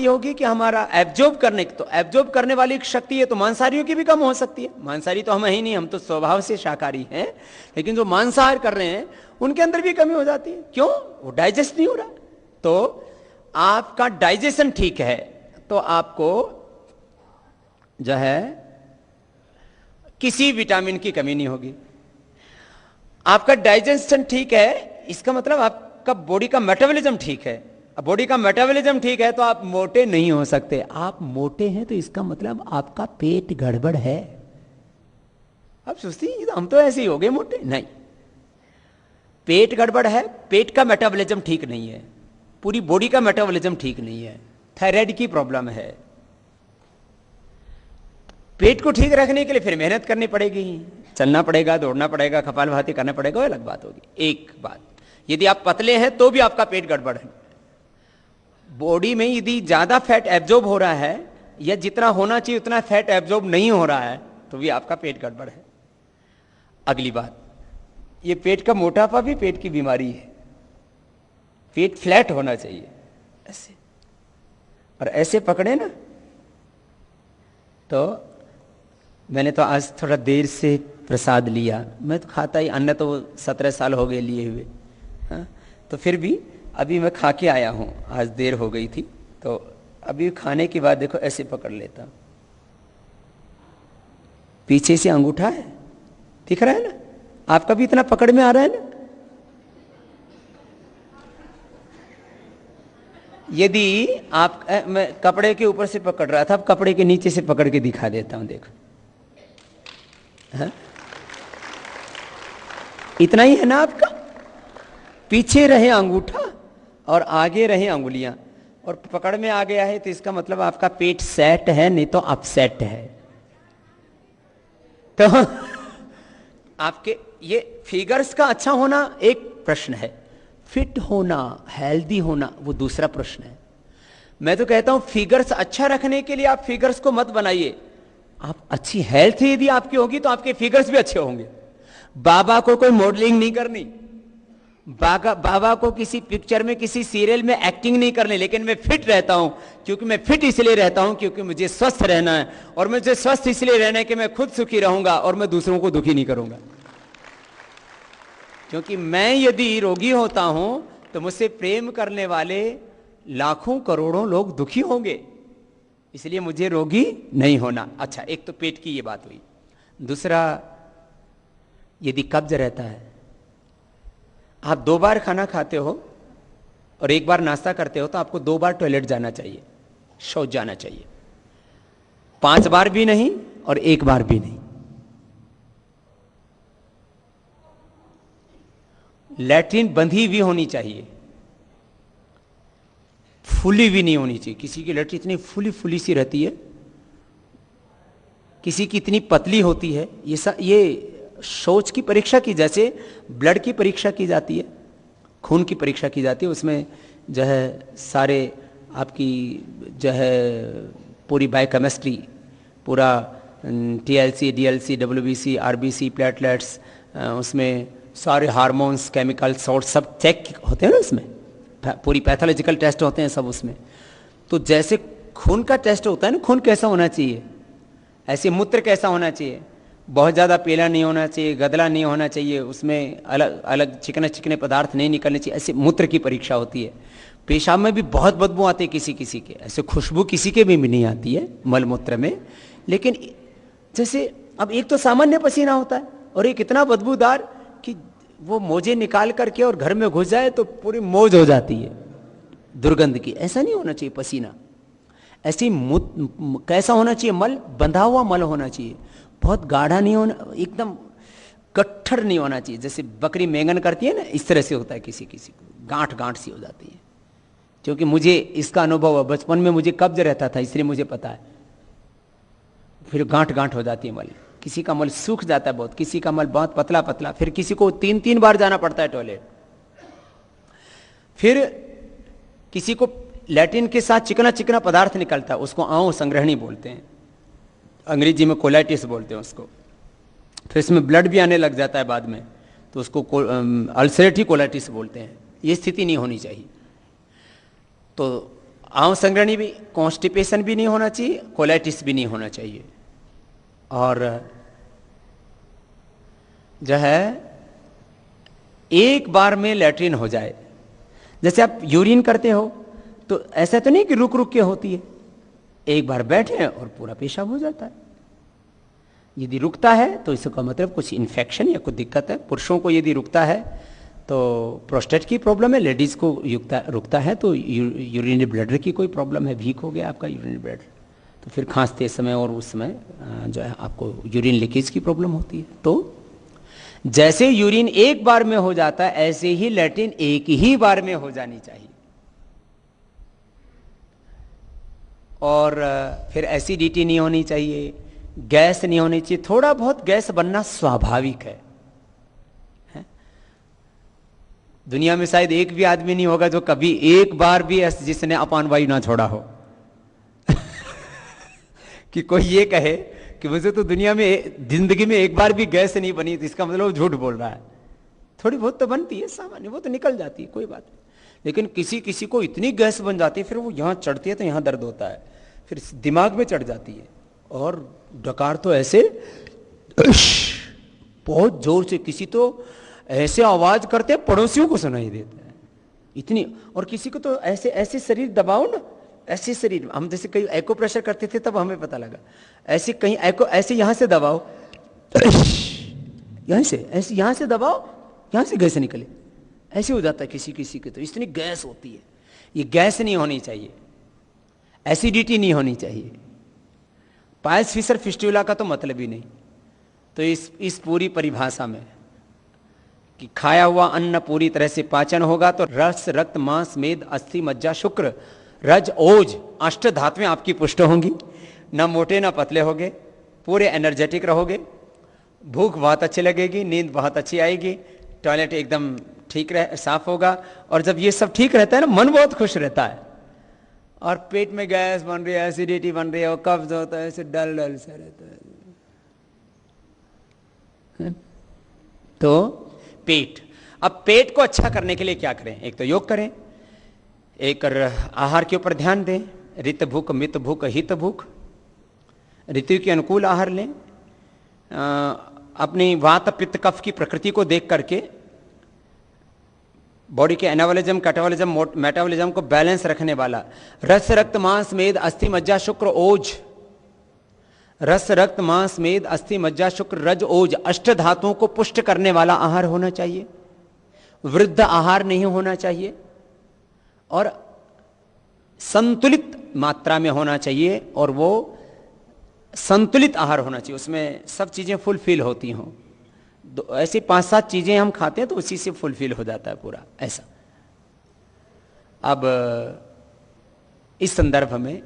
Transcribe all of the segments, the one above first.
बात यह होगी कि हमारा एब्जॉर्ब करने की, तो एब्जॉर्ब करने वाली एक शक्ति है तो मांसाहारियों की भी कम हो सकती है। मांसाहारी तो हम है ही नहीं, हम तो स्वभाव से शाकाहारी हैं, लेकिन जो मांसाहार कर रहे हैं उनके अंदर भी कमी हो जाती है। क्यों? वो डाइजेस्ट नहीं हो रहा। तो आपका डाइजेशन ठीक है तो आपको जो है किसी विटामिन की कमी नहीं होगी। आपका डाइजेशन ठीक है, इसका मतलब आपका बॉडी का मेटाबॉलिज्म ठीक है। अब बॉडी का मेटाबॉलिज्म ठीक है तो आप मोटे नहीं हो सकते। आप मोटे हैं तो इसका मतलब आपका पेट गड़बड़ है। आप सोचती हैं हम तो ऐसे ही हो गए मोटे, नहीं, पेट गड़बड़ है, पेट का मेटाबॉलिज्म ठीक नहीं है, पूरी बॉडी का मेटाबॉलिज्म ठीक नहीं है, थायराइड की प्रॉब्लम है। पेट को ठीक रखने के लिए फिर मेहनत करनी पड़ेगी, चलना पड़ेगा, दौड़ना पड़ेगा, कपालभाति करना पड़ेगा, वो अलग बात होगी। एक बात, यदि आप पतले हैं तो भी आपका पेट गड़बड़ है। बॉडी में यदि ज्यादा फैट एब्जॉर्ब हो रहा है या जितना होना चाहिए उतना फैट एब्जॉर्ब नहीं हो रहा है तो भी आपका पेट गड़बड़ है। अगली बात, ये पेट का मोटापा भी पेट की बीमारी है। पेट फ्लैट होना चाहिए ऐसे, और ऐसे पकड़े ना तो मैंने तो आज थोड़ा देर से प्रसाद लिया, मैं तो खाता ही, अन्न तो 17 साल हो गए लिए हुए, हाँ? तो फिर भी अभी मैं खा के आया हूं, आज देर हो गई थी तो अभी खाने के बाद देखो ऐसे पकड़ लेता हूं। पीछे से अंगूठा है, दिख रहा है ना? आपका भी इतना पकड़ में आ रहा है ना? यदि आप मैं कपड़े के ऊपर से पकड़ रहा था, अब कपड़े के नीचे से पकड़ के दिखा देता हूं, देखो, हाँ? इतना ही है ना आपका? पीछे रहे अंगूठा और आगे रहे अंगुलियां, और पकड़ में आ गया है तो इसका मतलब आपका पेट सेट है, नहीं तो अपसेट है। तो आपके ये फिगर्स का अच्छा होना एक प्रश्न है, फिट होना, हेल्दी होना वो दूसरा प्रश्न है। मैं तो कहता हूं फिगर्स अच्छा रखने के लिए आप फिगर्स को मत बनाइए। आप अच्छी हेल्थ यदि आपकी होगी तो आपके फिगर्स भी अच्छे होंगे। बाबा को कोई मॉडलिंग नहीं करनी, बाबा को किसी पिक्चर में, किसी सीरियल में एक्टिंग नहीं करनी, लेकिन मैं फिट रहता हूं। क्योंकि मैं फिट इसलिए रहता हूं क्योंकि मुझे स्वस्थ रहना है, और मुझे स्वस्थ इसलिए रहना है कि मैं खुद सुखी रहूंगा और मैं दूसरों को दुखी नहीं करूंगा। क्योंकि मैं यदि रोगी होता हूं तो मुझसे प्रेम करने वाले लाखों करोड़ों लोग दुखी होंगे, इसलिए मुझे रोगी नहीं होना। अच्छा, एक तो पेट की ये बात हुई। दूसरा, यदि कब्ज रहता है, आप 2 बार खाना खाते हो और 1 बार नाश्ता करते हो तो आपको 2 बार टॉयलेट जाना चाहिए, शौच जाना चाहिए। 5 बार भी नहीं और 1 बार भी नहीं। लैट्रिन बंधी भी होनी चाहिए, फुली भी नहीं होनी चाहिए। किसी की लैट्रिन इतनी फुली फुली सी रहती है, किसी की इतनी पतली होती है। ये शौच की परीक्षा की, जैसे ब्लड की परीक्षा की जाती है, खून की परीक्षा की जाती है, उसमें जो है सारे आपकी जो है पूरी बायोकेमिस्ट्री, पूरा TLC, DLC, WBC, RBC, platelets, उसमें सारे हार्मोन्स, केमिकल सॉल्ट सब चेक होते हैं ना, उसमें पूरी पैथोलॉजिकल टेस्ट होते हैं सब उसमें। तो जैसे खून का टेस्ट होता है ना, खून कैसा होना चाहिए, ऐसे मूत्र कैसा होना चाहिए, बहुत ज़्यादा पीला नहीं होना चाहिए, गदला नहीं होना चाहिए, उसमें अलग अलग चिकने चिकने पदार्थ नहीं निकलने चाहिए, ऐसे मूत्र की परीक्षा होती है। पेशाब में भी बहुत बदबू आती है किसी किसी के, ऐसे खुशबू किसी के भी नहीं आती है मल मूत्र में। लेकिन जैसे अब एक तो सामान्य पसीना होता है और एक इतना बदबूदार कि वो मोजे निकाल करके और घर में घुस जाए तो पूरी मौज हो जाती है दुर्गंध की। ऐसा नहीं होना चाहिए पसीना, ऐसी कैसा होना चाहिए, मल बंधा हुआ मल होना चाहिए, बहुत गाढ़ा नहीं होना, एकदम कट्ठर नहीं होना चाहिए। जैसे बकरी मेंगन करती है ना, इस तरह से होता है किसी किसी को, गांठ गांठ सी हो जाती है। क्योंकि मुझे इसका अनुभव है, बचपन में मुझे कब्ज रहता था इसलिए मुझे पता है। फिर गांठ गांठ हो जाती है मल, किसी का मल सूख जाता है बहुत, किसी का मल बहुत पतला पतला, फिर किसी को 3-3 बार जाना पड़ता है टॉयलेट। फिर किसी को लैट्रिन के साथ चिकना चिकना पदार्थ निकलता है, उसको आंव संग्रहणी बोलते हैं, अंग्रेजी में कोलाइटिस बोलते हैं उसको। फिर इसमें ब्लड भी आने लग जाता है बाद में, तो उसको अल्सरेटिव कोलाइटिस बोलते हैं। ये स्थिति नहीं होनी चाहिए। तो आंव संग्रहणी भी, कॉन्स्टिपेशन भी नहीं होना चाहिए, कोलाइटिस भी नहीं होना चाहिए। और जो है एक बार में लैट्रिन हो जाए। जैसे आप यूरिन करते हो तो ऐसा तो नहीं कि रुक रुक के होती है, एक बार बैठे और पूरा पेशाब हो जाता है। यदि रुकता है तो इसका मतलब कुछ इन्फेक्शन या कुछ दिक्कत है। पुरुषों को यदि रुकता है तो प्रोस्टेट की प्रॉब्लम है, लेडीज को रुकता है तो यूरिनरी ब्लडर की कोई प्रॉब्लम है, वीक हो गया आपका यूरिनरी ब्लडर, तो फिर खांसते समय और उस समय जो है आपको यूरिन लीकेज की प्रॉब्लम होती है। तो जैसे यूरिन एक बार में हो जाता है ऐसे ही लैट्रिन एक ही बार में हो जानी चाहिए। और फिर एसिडिटी नहीं होनी चाहिए, गैस नहीं होनी चाहिए। थोड़ा बहुत गैस बनना स्वाभाविक है। दुनिया में शायद एक भी आदमी नहीं होगा जो कभी एक बार भी जिसने अपान वायु ना छोड़ा हो कि कोई ये कहे कि मुझे तो दुनिया में जिंदगी में एक बार भी गैस नहीं बनी, तो इसका मतलब वो झूठ बोल रहा है। थोड़ी बहुत तो बनती है सामान्य, वो तो निकल जाती है, कोई बात नहीं। लेकिन किसी किसी को इतनी गैस बन जाती है, फिर वो यहां चढ़ती है तो यहां दर्द होता है, फिर दिमाग में चढ़ जाती है, और डकार तो ऐसे बहुत जोर से, किसी तो ऐसे आवाज करते पड़ोसियों को सुनाई देता है इतनी। और किसी को तो ऐसे ऐसे शरीर दबाओ ना, ऐसे शरीर, हम जैसे कहीं एको प्रेशर करते थे तब हमें पता लगा, ऐसे कहीं एको ऐसे यहां से दबाओ, यहां से ऐसे, यहां से दबाओ, यहां से गैस निकले, ऐसे हो जाता है किसी किसी के। तो इतनी गैस होती है। ये गैस नहीं होनी चाहिए, एसिडिटी नहीं होनी चाहिए। पायल्स फिशर फिस्टुला का तो मतलब ही नहीं। तो इस पूरी परिभाषा में कि खाया हुआ अन्न पूरी तरह से पाचन होगा तो रस, रक्त, मांस, मेद, अस्थि, मज्जा, शुक्र, रज, ओज, अष्ट धातुएं आपकी पुष्ट होंगी। ना मोटे ना पतले होगे, पूरे एनर्जेटिक रहोगे, भूख बहुत अच्छी लगेगी, नींद बहुत अच्छी आएगी, टॉयलेट एकदम ठीक रहे, साफ होगा। और जब ये सब ठीक रहता है ना, मन बहुत खुश रहता है। और पेट में गैस बन रही है, एसिडिटी बन रही है, और कब्ज होता है, ऐसे डल डल से रहता है। तो पेट, अब पेट को अच्छा करने के लिए क्या करें? एक तो योग करें, एक आहार के ऊपर ध्यान दें, रित भूख, मित भूख, हित भूख, ऋतु के अनुकूल आहार लें। अपनी वात, पित्त, कफ की प्रकृति को देख करके बॉडी के एनाबॉलिज्म, कैटाबॉलिज्म, मेटाबॉलिज्म को बैलेंस रखने वाला रस, रक्त, मांस, मेद, अस्थि, मज्जा, शुक्र, ओज, रस, रक्त, मांस, मेद, अस्थि, मज्जा, शुक्र, रज, ओज, अष्ट धातुओं को पुष्ट करने वाला आहार होना चाहिए। वृद्ध आहार नहीं होना चाहिए और संतुलित मात्रा में होना चाहिए, और वो संतुलित आहार होना चाहिए, उसमें सब चीजें फुलफिल होती हों। ऐसी 5-7 चीजें हम खाते हैं तो उसी से फुलफिल हो जाता है पूरा ऐसा। अब इस संदर्भ में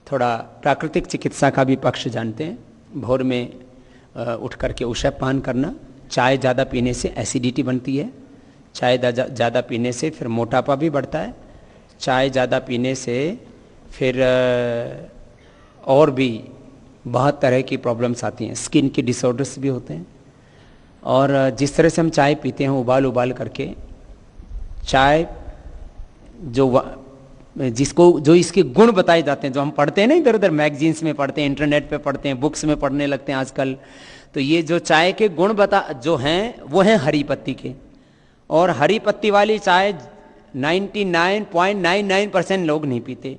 थोड़ा प्राकृतिक चिकित्सा का भी पक्ष जानते हैं। भोर में उठ करके उषापान करना, चाय ज़्यादा पीने से एसिडिटी बनती है, चाय ज़्यादा पीने से फिर मोटापा भी बढ़ता है, चाय ज़्यादा पीने से फिर और भी बहुत तरह की प्रॉब्लम्स आती हैं, स्किन की डिसऑर्डर्स भी होते हैं। और जिस तरह से हम चाय पीते हैं उबाल उबाल करके, चाय जो इसके गुण बताए जाते हैं, जो हम पढ़ते हैं ना इधर उधर मैगजीन्स में पढ़ते हैं, इंटरनेट पे पढ़ते हैं, बुक्स में पढ़ने लगते हैं आजकल, तो ये जो चाय के गुण जो हैं वो हैं हरी पत्ती के। और हरी पत्ती वाली चाय 99.99% लोग नहीं पीते।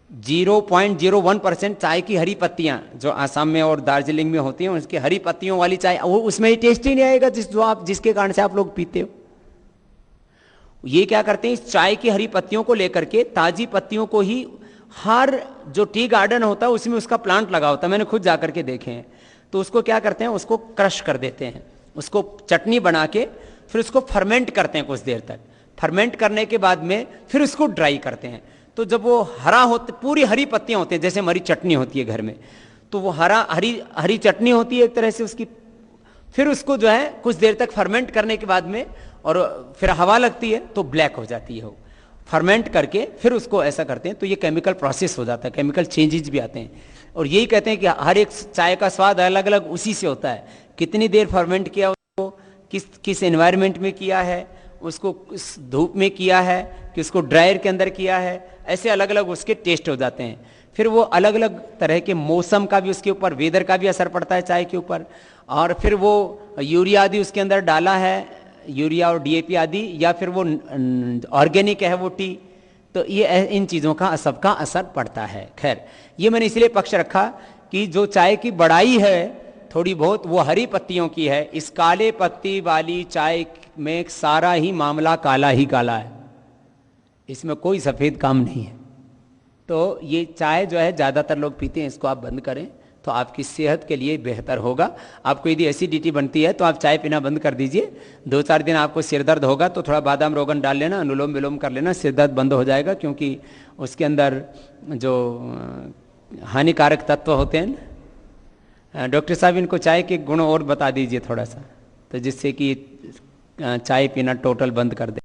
0.01% चाय की हरी पत्तियां जो आसाम में और दार्जिलिंग में होती हैं, उसकी हरी पत्तियों वाली चाय, वो उसमें ही टेस्ट ही नहीं आएगा जिसके कारण से आप लोग पीते हो। ये क्या करते हैं, इस चाय की हरी पत्तियों को लेकर के, ताजी पत्तियों को ही, हर जो टी गार्डन होता है उसमें उसका प्लांट लगा होता है, मैंने खुद जाकर के देखे हैं। तो उसको क्या करते हैं, उसको क्रश कर देते हैं, उसको चटनी बना के फिर उसको फर्मेंट करते हैं कुछ देर तक। फर्मेंट करने के बाद में फिर उसको ड्राई करते हैं। तो जब वो हरा होते, पूरी हरी पत्तियां होती हैं, जैसे हमारी चटनी होती है घर में, तो वो हरी चटनी होती है एक तरह से उसकी। फिर उसको जो है कुछ देर तक फर्मेंट करने के बाद में, और फिर हवा लगती है तो ब्लैक हो जाती है वो। फर्मेंट करके फिर उसको ऐसा करते हैं तो ये केमिकल प्रोसेस हो जाता है, केमिकल चेंजेस भी आते हैं। और यही कहते हैं कि हर एक चाय का स्वाद अलग अलग उसी से होता है, कितनी देर फर्मेंट किया उसको, किस एनवायरनमेंट में किया है, उसको धूप में किया है कि उसको ड्रायर के अंदर किया है, ऐसे अलग अलग उसके टेस्ट हो जाते हैं। फिर वो अलग अलग तरह के मौसम का भी उसके ऊपर, वेदर का भी असर पड़ता है चाय के ऊपर। और फिर वो यूरिया आदि उसके अंदर डाला है, यूरिया और डीएपी आदि, या फिर वो ऑर्गेनिक है वो टी, तो ये इन चीज़ों का सबका असर पड़ता है। खैर, ये मैंने इसलिए पक्ष रखा कि जो चाय की बड़ाई है थोड़ी बहुत वो हरी पत्तियों की है। इस काले पत्ती वाली चाय में सारा ही मामला काला ही काला है, इसमें कोई सफ़ेद काम नहीं है। तो ये चाय जो है ज़्यादातर लोग पीते हैं, इसको आप बंद करें तो आपकी सेहत के लिए बेहतर होगा। आपको यदि एसिडिटी बनती है तो आप चाय पीना बंद कर दीजिए। 2-4 दिन आपको सिर दर्द होगा तो थोड़ा बादाम रोगन डाल लेना, अनुलोम विलोम कर लेना, सिर दर्द बंद हो जाएगा। क्योंकि उसके अंदर जो हानिकारक तत्व होते हैं। डॉक्टर साहब इनको चाय के गुण और बता दीजिए थोड़ा सा, तो जिससे कि चाय पीना टोटल बंद कर दे।